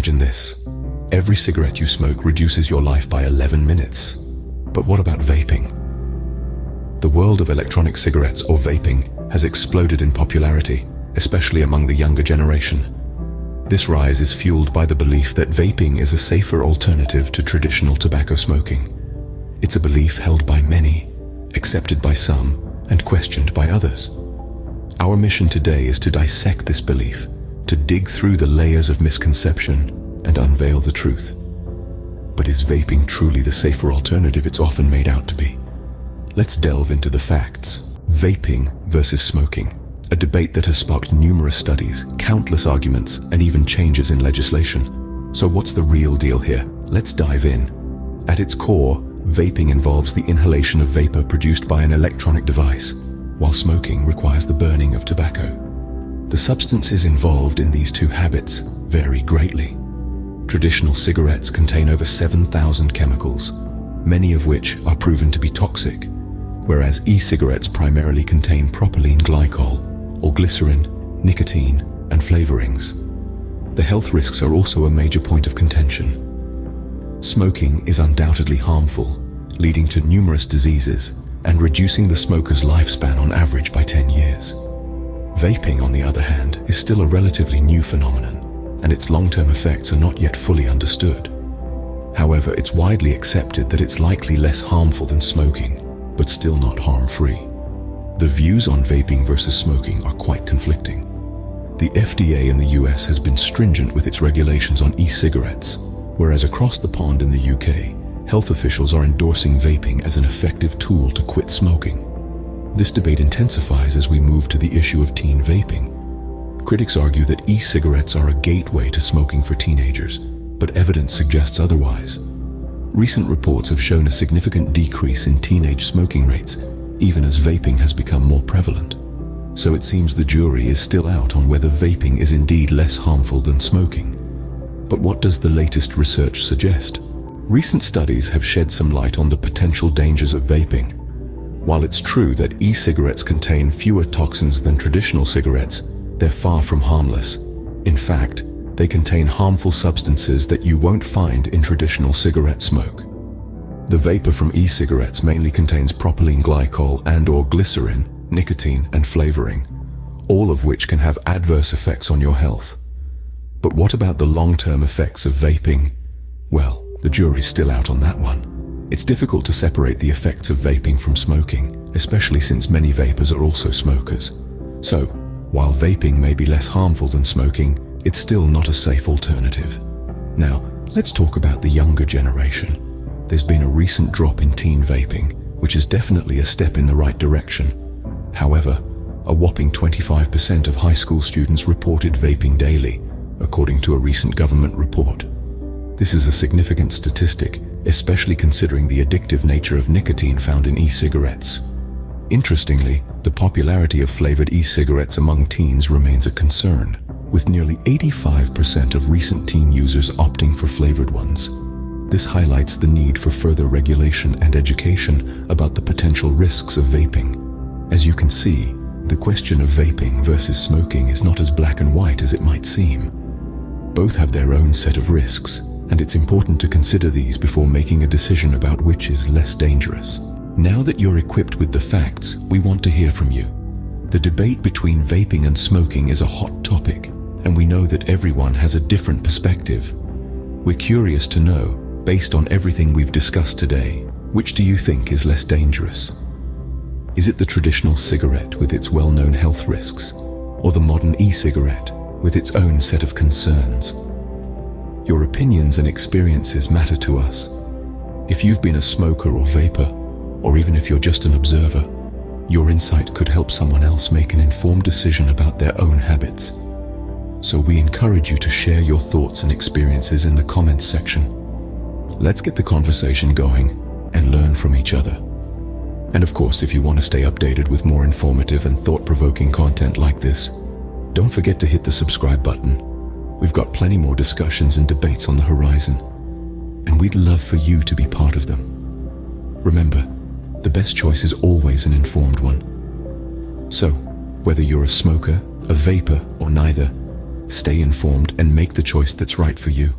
Imagine this. Every cigarette you smoke reduces your life by 11 minutes. But what about vaping? The world of electronic cigarettes or vaping has exploded in popularity, especially among the younger generation. This rise is fueled by the belief that vaping is a safer alternative to traditional tobacco smoking. It's a belief held by many, accepted by some, and questioned by others. Our mission today is to dissect this belief, to dig through the layers of misconception and unveil the truth. But is vaping truly the safer alternative it's often made out to be? Let's delve into the facts. Vaping versus smoking, a debate that has sparked numerous studies, countless arguments, and even changes in legislation. So what's the real deal here? Let's dive in. At its core, vaping involves the inhalation of vapor produced by an electronic device, while smoking requires the burning of tobacco. The substances involved in these two habits vary greatly. Traditional cigarettes contain over 7,000 chemicals, many of which are proven to be toxic, whereas e-cigarettes primarily contain propylene glycol, or glycerin, nicotine, and flavorings. The health risks are also a major point of contention. Smoking is undoubtedly harmful, leading to numerous diseases and reducing the smoker's lifespan on average by 10 years. Vaping, on the other hand, is still a relatively new phenomenon, and its long-term effects are not yet fully understood. However, it's widely accepted that it's likely less harmful than smoking, but still not harm-free. The views on vaping versus smoking are quite conflicting. The FDA in the US has been stringent with its regulations on e-cigarettes, whereas across the pond in the UK, health officials are endorsing vaping as an effective tool to quit smoking. This debate intensifies as we move to the issue of teen vaping. Critics argue that e-cigarettes are a gateway to smoking for teenagers, but evidence suggests otherwise. Recent reports have shown a significant decrease in teenage smoking rates, even as vaping has become more prevalent. So it seems the jury is still out on whether vaping is indeed less harmful than smoking. But what does the latest research suggest? Recent studies have shed some light on the potential dangers of vaping. While it's true that e-cigarettes contain fewer toxins than traditional cigarettes, they're far from harmless. In fact, they contain harmful substances that you won't find in traditional cigarette smoke. The vapor from e-cigarettes mainly contains propylene glycol and/or glycerin, nicotine, and flavoring, all of which can have adverse effects on your health. But what about the long-term effects of vaping? Well, the jury's still out on that one. It's difficult to separate the effects of vaping from smoking, especially since many vapers are also smokers. So, while vaping may be less harmful than smoking, it's still not a safe alternative. Now, let's talk about the younger generation. There's been a recent drop in teen vaping, which is definitely a step in the right direction. However, a whopping 25% of high school students reported vaping daily, according to a recent government report. This is a significant statistic, especially considering the addictive nature of nicotine found in e-cigarettes. Interestingly, the popularity of flavored e-cigarettes among teens remains a concern, with nearly 85% of recent teen users opting for flavored ones. This highlights the need for further regulation and education about the potential risks of vaping. As you can see, the question of vaping versus smoking is not as black and white as it might seem. Both have their own set of risks, and it's important to consider these before making a decision about which is less dangerous. Now that you're equipped with the facts, we want to hear from you. The debate between vaping and smoking is a hot topic, and we know that everyone has a different perspective. We're curious to know, based on everything we've discussed today, which do you think is less dangerous? Is it the traditional cigarette with its well-known health risks, or the modern e-cigarette with its own set of concerns? Your opinions and experiences matter to us. If you've been a smoker or vapor, or even if you're just an observer, your insight could help someone else make an informed decision about their own habits. So we encourage you to share your thoughts and experiences in the comments section. Let's get the conversation going and learn from each other. And of course, if you want to stay updated with more informative and thought-provoking content like this, don't forget to hit the subscribe button. We've got plenty more discussions and debates on the horizon, and we'd love for you to be part of them. Remember, the best choice is always an informed one. So, whether you're a smoker, a vapor, or neither, Stay informed and make the choice that's right for you.